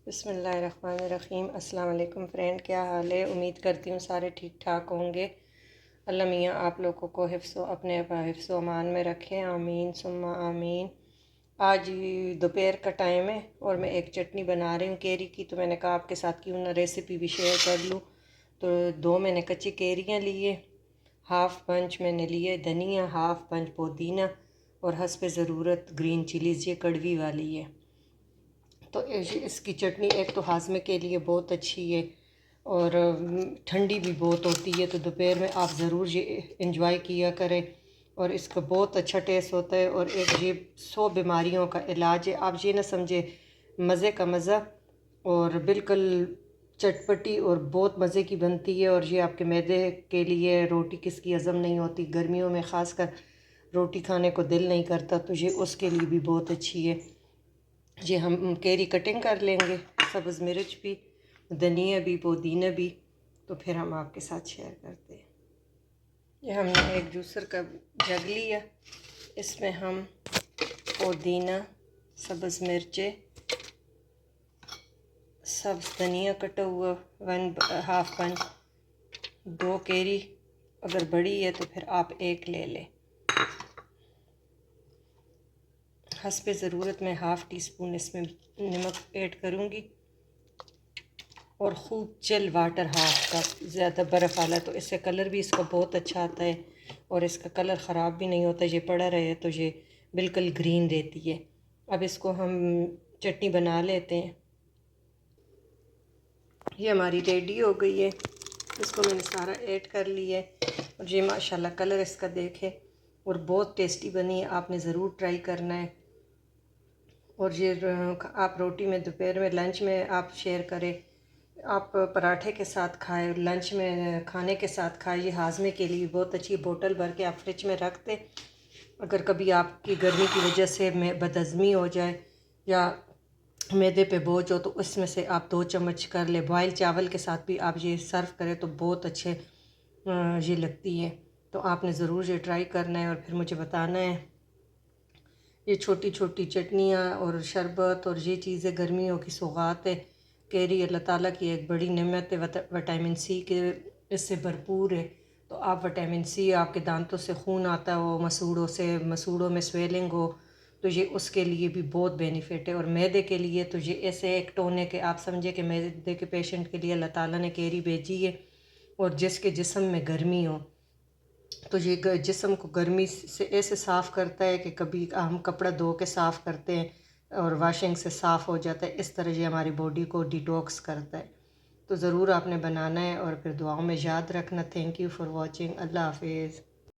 بسم اللہ الرحمن الرحیم۔ السلام علیکم فرینڈ، کیا حال ہے؟ امید کرتی ہوں سارے ٹھیک ٹھاک ہوں گے۔ اللہ میاں آپ لوگوں کو اپنے حفظ و امان میں رکھیں، آمین ثم آمین۔ آج دوپہر کا ٹائم ہے اور میں ایک چٹنی بنا رہی ہوں کیری کی، تو میں نے کہا آپ کے ساتھ کیوں نہ ریسیپی بھی شیئر کر لوں۔ تو 2 میں نے کچی کیریاں لیے، ہاف بنچ میں نے لیے دھنیا، ہاف بنچ پودینہ اور حسب ضرورت گرین چلیز، یہ کڑوی والی ہے۔ تو اس کی چٹنی ایک تو ہاضمے کے لیے بہت اچھی ہے اور ٹھنڈی بھی بہت ہوتی ہے، تو دوپہر میں آپ ضرور یہ انجوائے کیا کریں، اور اس کا بہت اچھا ٹیسٹ ہوتا ہے اور ایک یہ 100 بیماریوں کا علاج ہے۔ آپ یہ نہ سمجھے، مزے کا مزہ اور بالکل چٹپٹی اور بہت مزے کی بنتی ہے، اور یہ آپ کے معدے کے لیے، روٹی کس کی ہضم نہیں ہوتی گرمیوں میں، خاص کر روٹی کھانے کو دل نہیں کرتا، تو یہ اس کے لیے بھی بہت اچھی ہے۔ یہ ہم کیری کٹنگ کر لیں گے، سبز مرچ بھی، دھنیا بھی، پودینہ بھی، تو پھر ہم آپ کے ساتھ شیئر کرتے ہیں۔ یہ ہم نے ایک جوسر کا جگ لیا، اس میں ہم پودینہ، سبز مرچیں، سبز دھنیا کٹا ہوا 1/2 بنچ، 2 کیری اگر بڑی ہے تو پھر آپ 1 لے لیں، حسب ضرورت میں ½ ٹی اسپون اس میں نمک ایڈ کروں گی، اور خوب چل واٹر ½ کپ، زیادہ برف والا تو اس سے کلر بھی اس کا بہت اچھا آتا ہے اور اس کا کلر خراب بھی نہیں ہوتا، یہ پڑا رہے تو یہ بالکل گرین دیتی ہے۔ اب اس کو ہم چٹنی بنا لیتے ہیں۔ یہ ہماری ریڈی ہو گئی ہے، اس کو میں نے سارا ایڈ کر لیا ہے، اور یہ ماشاءاللہ کلر اس کا دیکھیں، اور بہت ٹیسٹی بنی ہے، آپ نے ضرور ٹرائی کرنا ہے۔ اور یہ آپ روٹی میں، دوپہر میں، لنچ میں آپ شیئر کریں، آپ پراٹھے کے ساتھ کھائیں، لنچ میں کھانے کے ساتھ کھائیں، یہ ہاضمے کے لیے بہت اچھی، بوٹل بھر کے آپ فریج میں رکھ دیں، اگر کبھی آپ کی گرمی کی وجہ سے بدہضمی ہو جائے یا معدے پہ بوجھ ہو، تو اس میں سے آپ 2 چمچ کر لیں، بوائل چاول کے ساتھ بھی آپ یہ سرو کریں تو بہت اچھے یہ لگتی ہے، تو آپ نے ضرور یہ ٹرائی کرنا ہے اور پھر مجھے بتانا ہے۔ یہ چھوٹی چھوٹی چٹنیاں اور شربت اور یہ چیزیں گرمیوں کی سوغات ہے، کیری اللہ تعالیٰ کی ایک بڑی نعمت ہے، وٹامن سی کے اس سے بھرپور ہے، تو آپ وٹامن سی، آپ کے دانتوں سے خون آتا ہو، مسوڑوں میں سویلنگ ہو، تو یہ اس کے لیے بھی بہت بینیفٹ ہے، اور معدے کے لیے تو یہ ایسے ایک ٹون ہے کہ آپ سمجھے کہ معدے کے پیشنٹ کے لیے اللہ تعالیٰ نے کیری بھیجی ہے، اور جس کے جسم میں گرمی ہو تو یہ جسم کو گرمی سے ایسے صاف کرتا ہے کہ کبھی ہم کپڑا دھو کے صاف کرتے ہیں اور واشنگ سے صاف ہو جاتا ہے، اس طرح یہ ہماری باڈی کو ڈیٹاکس کرتا ہے، تو ضرور آپ نے بنانا ہے، اور پھر دعاؤں میں یاد رکھنا۔ تھینک یو فار واچنگ، اللہ حافظ۔